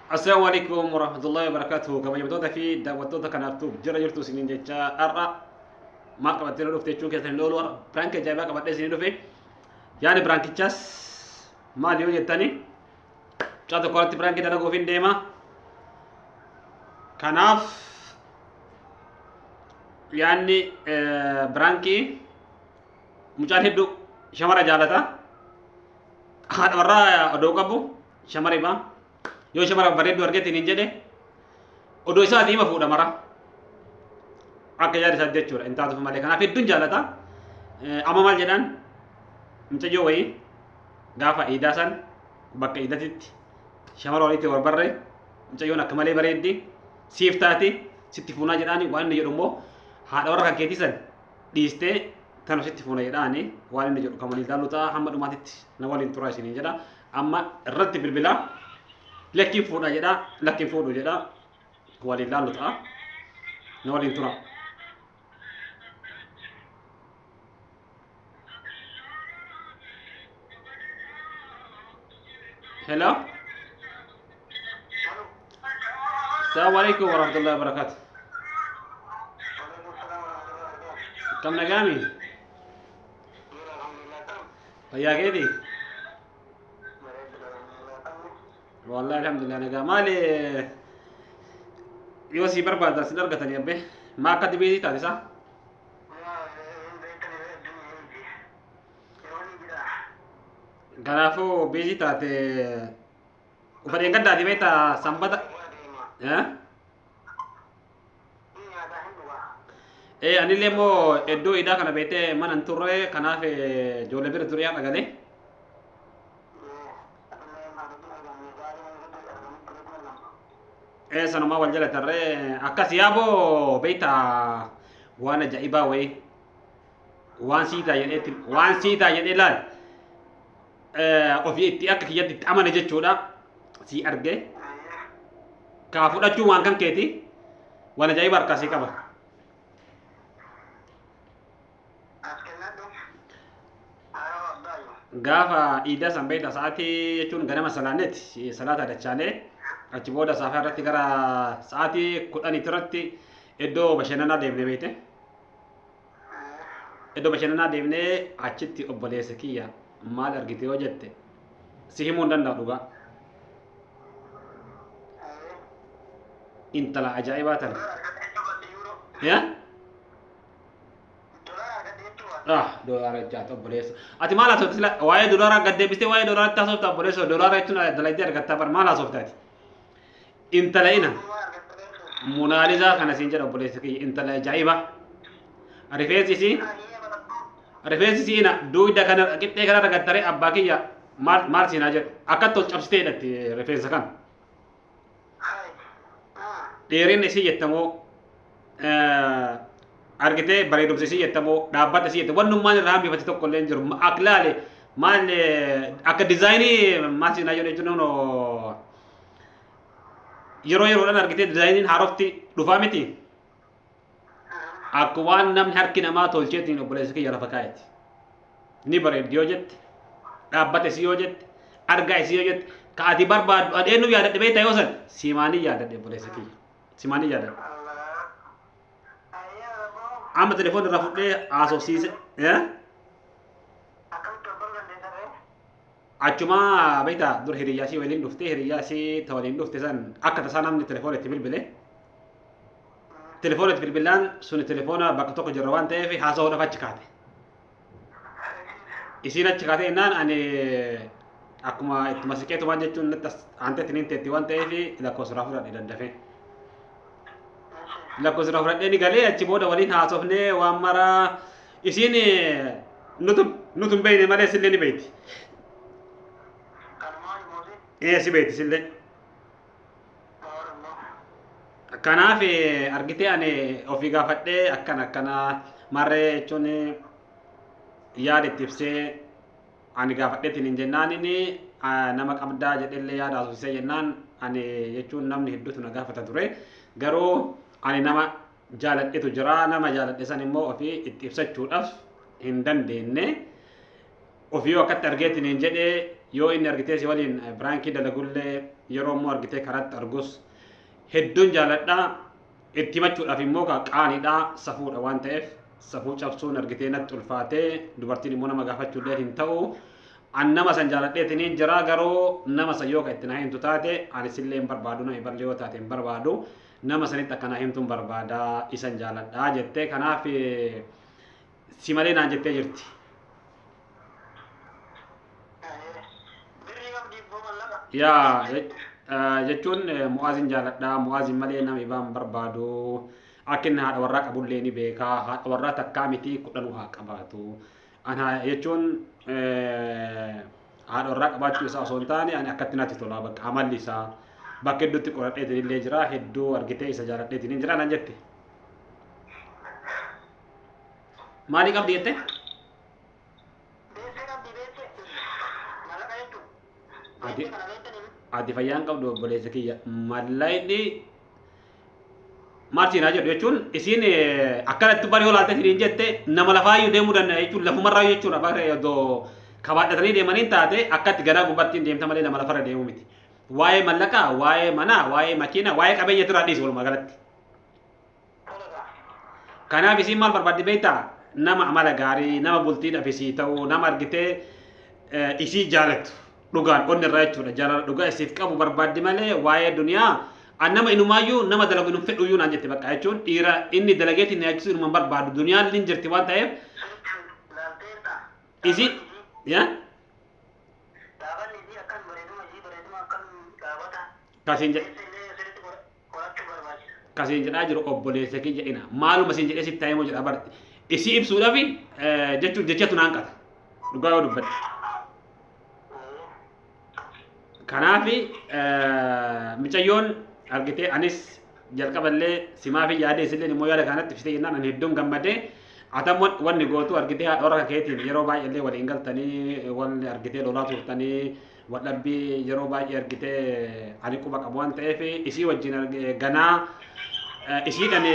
السلام عليكم ورحمة الله وبركاته. كما يبدو في دعوتنا كنافتو جرى جرتو سنين جتا أرى ما قبلت له في تشوك يتن لولو برانك جايبا قبلت سنين في يعني برانك تشاس ما اليوم يتاني جاتو كورتي برانك دانا قوفين ديما كناف يعني برانكي مجال هدو شمارة جالتا هاد ورا أدو كابو شمارة با yoo shamara bareeddu argeetiin hin jedhe odoo isaatii hima fuudha mara akka yaada isaa jechuudha hin taatuuf malee kanaaf hedduun jaalata amma maal jedhaan mucayyoo wayii gaafa iidaa san bakka iidatitti shamara walitti warbarre mucayyoon akka malee bareeddi siif taati sitti fuunaa jedhaani waan inni jedhu immoo haadha warra kan keetii san dhiistee tanu sitti fuuna jedhaani waan inni jedhu kan waliin ilaallu ta'a hamma dhumaatitti na waliin turaa isiniin jedha amma irratti bilbilaa لكن فونا جدا لكن فونا جدا ولله لطا نولين ترى هلا السلام عليكم ورحمة الله وبركاته كم نجامي يا كيدي والله الحمد لله أنا مالي يوسي برباد سنرجع تاني أبي ما قد بيجي تاني صح؟ كنافو بيجي تاتي وبعدين قد دادي بيتا سامبدا ها؟ أنا اللي مو إدو إذا كنا بيته ما ننتظر كناف جولة بيرتوريا أغاني sanuma wal jala tarree akkas yaaboo beeyta waan ajaa'ibaa wayii waan siitaa jedhee laal ofii itti akka kiyyatti itti amane jechuudha sii arge kaa fudhachuu waan kan keeti waan ajaa'ibaa harkaasii qaba. Gaafa iidaa san beeyta sa'aatii jechuun ganama salaaneeti salaata dachaalee achi booda saafaa irratti gara sa'aatii 10 irratti iddoo bashannanaa deemnee beekte iddoo bashannanaa deemnee achitti obboleessa kiyya maal argite yoo jette si himuu hin danda'u dhugaa intala ajaa'ibaa tana doolaara jaata obboleessa ati maal haasofti waa'ee doolaara gad deebistee waa'ee doolaaraatti haasofta obboleessa doolaara jechuun dalaydee argattaa bar maal haasoftaati intala ina munaalisaa kana siin jedha obboleessa kiyya intala ajaa'iba rifeensi isii ina duwida kana qixxee kana ragattare abbaa kiyya maal siinaa jedhu akkatti ol cabsitee hidhatti rifeensa kana dheerinni isii jettamoo argitee bareedumsi isii jettamoo dhaabbata isii jettamoo wannummaan irraa hambifate tokko illee hin jiru aklaale maal akka dizaayinii maal siinaa jedhu jechuun yeroodhaan argitee dizaayiniin haarofti dhufaa miti akka waan namni harki namaa tolcheetiin obboleessa kiyya lafa kaa'eeti ni bareeddi yoo jette dhaabbata isii yoo jette argaa isii yoo jette ka'atii barbaadu adeennu yaadadhe beektaa yoo san simaanii yaadadhe obboleessa kiyya simaanii yaadadhe amma telefoon irraa fudhee haasofsiise achuma beektaa dur hiriyyaasii waliin dhuftee hiriyyaasii ta waliin dhufte san akka tasaa namni telefoon itti bilbile telefoon itti bilbilaan suni telefoona bakka tokko jirra waan ta'eef haasa'uudhaaf achi kaate isiin achi kaate jennaan ani akkuma itti masiqeetu waan jechuun aanteetti niin teetti waan ta'eef lakkoofsirraa fudhadhe daddafee lakkoofsirraa fudhadhee ni galee achi booda waliin haasofnee waan maraa isiin nutum beeyne malee sillee ni beeyti si beeti sillee kanaaf argitee ani ofii gaafadhee akkana marree jechuun yaada itti ibsee ani gaafadheetiin hin jennaan inni nama qabdaa jedhellee yaada haasofsisee jennaan ani jechuun namni hedduutu na gaafata ture garuu ani nama jaaladhetu jira nama jaaladhe san immoo ofii itti ibsachuudhaaf hin dandeenye ofii akkatti argeetiin hin jedhee yoo inni argitee si waliin biraankii dalagullee yeroo immoo argitee karaatti argus hedduun jaaladhaa itti machuudhaaf immoo qaaniidhaa safuudha waan ta'eef safuu cabsuun argitee natti ulfaatee dubartiin immoo nama gaafachuullee hin ta'u an nama san jaaladheetiniin jira garuu nama san yoo ka itti naa himtu taate anisillee hin barbaadu nama iballee yoo taate hin barbaadu nama sanitti akka naa himtuun barbaadaa isan jaaladhaa jettee kanaaf si malee naan jettee jirti. yaa jechuun mu'aazin jaaladhaa mu'aazin malee nama ibaan barbaadu akka inni haadha warraa qabullee ni beekaa haadha warraa takkaa miti kudhanuu haa qabaatu ana jechuun haadha warraa qabaachuu isaa osoo hin taane ani akkatti natti tola bakka amalli isaa bakka hedduutti qoradheetiin illee jira hedduu argitee isa jaaladheetiin hin jira naan jette maalii qabdi jette ati fayyaan qabdu obboleessa kiyya mallayni maal siinaa jedhu jechuun isiin akkanatti bari olaaltee firiin jette nama lafaayyuu deemuu danda'a jechuun lafumarraa jechuudha bakka yoo kabaadhatanii deemaniin taate akkatti garaa gubbattiin deemta malee nama lafarra deemuu miti waa'ee mallaqaa waa'ee manaa waa'ee makiinaa waa'ee qabeenya irraa dhiisi walumaa galatti kanaaf isiin maal barbaaddi beektaa nama amala gaarii nama bultii dhafisii ta'uu nama argitee isii jaalattu dhugaan onni irraa jechuudha jaalala dhugaa isiif qabu barbaaddi malee waa'ee duniyaa an nama inumaayyuu nama dalagu inum fedhuyyuu naan jette bakka jechuun dhiira inni dalageetiin naachisu inuma barbaadu duniyaan lin jirti waan ta'eef isi yaa kasiin jedhaa jiru obboleessa kiyya ina maaluma siin jedhee sitti taa'ee moo jedha barti isii ibsuudhaaf jechuun jechatu naan qata dhugaa yoo dubbadhe kanaafi micayyoon argitee anis jalqaballee simaafi yaadee isillee immoo yaada kanatti fitee jennaan ani hedduun gammadee atammo wanni gootu argitee haadha warra keetiin yeroo baay'eellee waliin galtanii wanni argitee lolaa turtanii wadhabbii yeroo baay'ee argitee ani quba qabu waan ta'eef isii wajjin ganaa isiidhan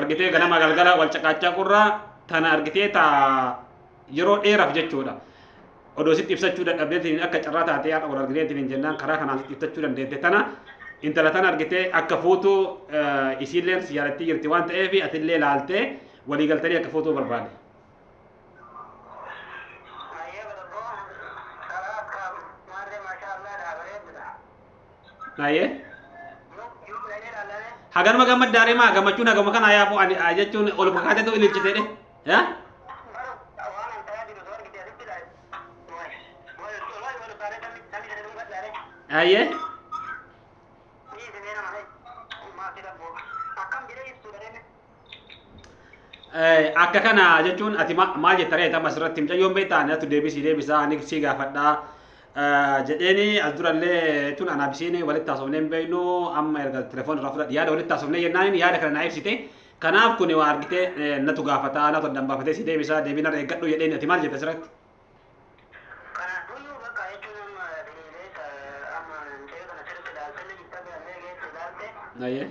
argitee ganama galgala wal caqaachaa qurraa tana argitee taa yeroo dheeraaf jechuudha. Odoo sitti ibsachuu dadhabdeetiin akka carraa taatee haadha wal argiteetiin jennaan karaa kanaan sitti ibsachuu dandeette tana intala tana argitee akka fuutuu isiillee si jaalattii jirti waan ta'eef atillee laaltee walii galtanii akka fuutuu barbaade. Naayee haganuma gammaddaaree maa gammachuun hagama kana yaa'u ani jechuun ol bakaateetu ililchiteedhe yaa aye akka kana jechuun ati maal jettare ta masirratti mucayyoon beektaan atu deebisaa ani si gaafadhaa jedheeni as durallee jechuun anaa bisiin walitti haasofnee hin beeknu amma erga telefoon irraa fudhadhe yaada walitti haasofnee jennaan yaada kana naa ibsite kanaaf kun waa argitee natu gaafataa natu addaan baafatee si deebisaa deebiin irra eeggadhu jedheeni ati maal jette asirratti Aye.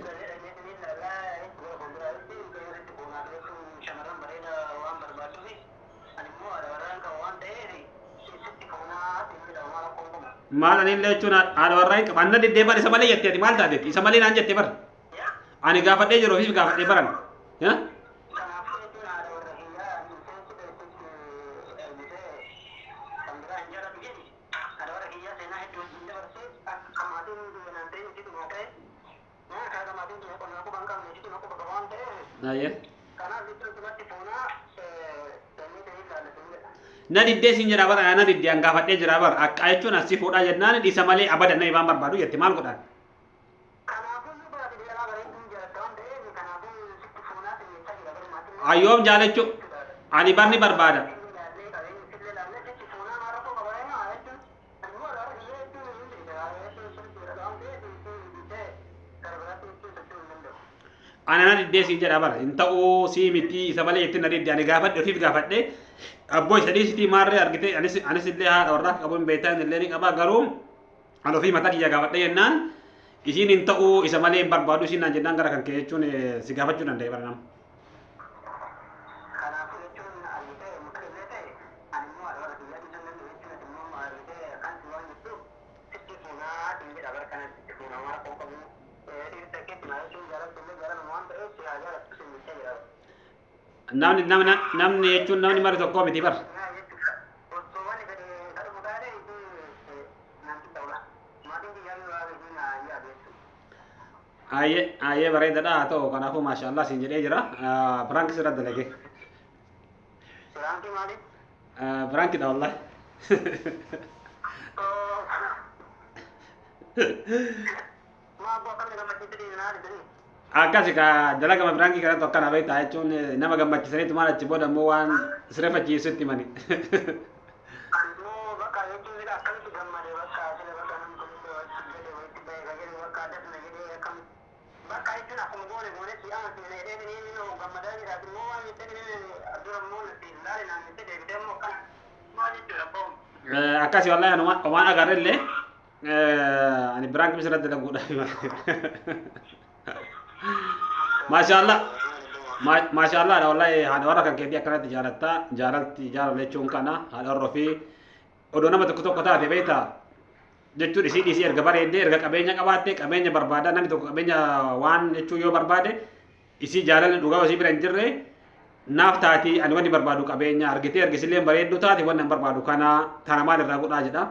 Maal ani illee jechuun haadha warraa hin qabu. Anna deddeebiin isa malee jettee maal taateeti? Isa malee naan jettee bara. Ani gaafadhee jiru ofiif gaafadhee baran. Na diddee siin jedha bara na diddee an gaafadhee jira bara akka jechuun asii fuudhaa jennaan isa malee abadan na ibaan barbaadu jette maal godhaan. Ayyoom jaalachuu ani barni barbaada. Ana diddee siin jedha bara hin ta'uu sii miti isa malee jettee na diddee ani gaafadhe ofiif gaafadhee abboo isa dhiisitii maarree argitee anis illee haadha warraa qabuun beektaa illee ni qaba garuu an ofii mataa kiyya gaafadhe jennaan isiin hin ta'uu isa malee hin barbaadu isiin naan jennaan gara kan kee jechuun si gaafachuu danda'e bara nama. namni jechuun namni mara tokkoo miti bar. Ayyee bareedaadha haa ta'u kanaafuu maashaallah siin jedhee jira. Biraanki sirratti dalage. Biraankidha wallahi. Akkasi ka dalaga birankii kana tokko kana beektaa jechuun nama gammachiisaniitu maal achi booda immoo waan sireeffachiisutti mani. Akkasi wallahi waan agarrellee ani birankii sirratti dalaguudhaaf. Masyaallah ada wallahi hada warra kan keetii akkanatti jaalallee jechuun kana haadha warra ofii odoo nama tokko tokko taate beektaa jechuun isii erga bareeddee erga qabeenya qabaatte qabeenya barbaada namni tokko qabeenya waan jechuun yoo barbaade isii jaalalli dhugaa isii bira hin jirre naaf taati ani wanni barbaadu qabeenya argitee ergisillee bareeddu taate wanni hin barbaadu kana tana maal irraa godhaa jedha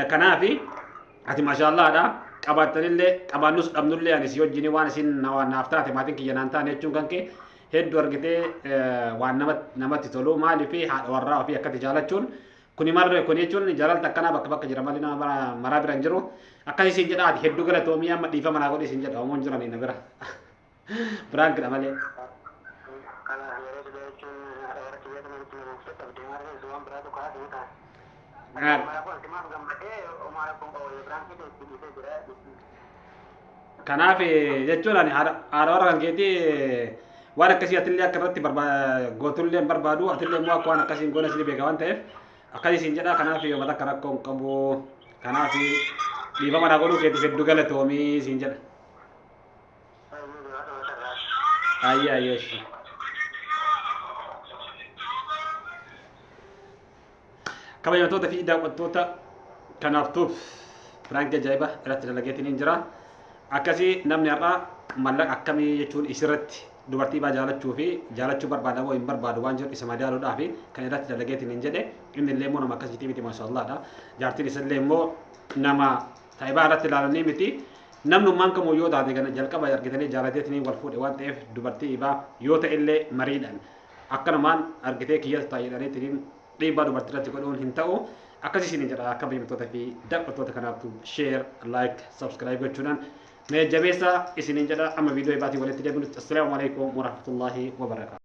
kanaafi ati maashaallaadha. Qabatanillee qabaannus dhabnullee ani si wajjin waan isin naaf taate maatiin kiyya naan taane jechuun kan kee hedduu argitee waan namatti tolu maalii fi haadha warraa ofii akkatti jaalachuun kuni marre kun jechuun jaalalta akkanaa bakka jira malee nama maraa bira hin jiru akkasii siin jedha ati hedduu galatoomii amma dhiifama naa godhii siin jedha homoon jiran na bira biraankidha malee. Kanaaf jechuun ani haadha warra kan keetii waan akkasii atillee akka irratti gootullee hin barbaadu atillee immoo akka waan akkasiin goona isin beeka waan ta'eef akkasii siin jedha kanaaf yoo mata akka rakkoo hin qabu kanaaf dhiifama naa godhuu keetiif hedduu galatoomii siin jedha. Ayyee. Kabajamtoota fi daawwattoota kanaaftuuf biraanki ajaa'iba irratti dalageetiin hin jira. Akkasii namni har'aa mallaqa akkamii jechuun isirratti dubartii baa jaalachuu fi jaalachuu barbaada moo hin barbaadu waan jedhu isa madaaluudhaa fi kan irratti dalageetiin hin jedhe inni illee immoo nama akkasiitii miti maashaallaadha. Jaartiin isallee immoo nama taa'ibaa irratti ilaalanii miti namnummaan kamuu yoo taate kana jalqaba argitanii jaalateetiin wal fuudhe waan ta'eef dubartii ibaa yoo ta'e illee mariidhaan akkanumaan argitee kiyyas taa'edhaniitiin dhiibbaa dubartii irratti godhuun hin ta'u. Akkasii isin jedha akka beektoota fi daawwattoota kanaaftu share, like, subscribe gochuudhaan mee jabeessa isinin jedha amma viidiyoo ibaatii walitti deebinutti. Assalaamu alaikum warahmatullahi wabarakatuh.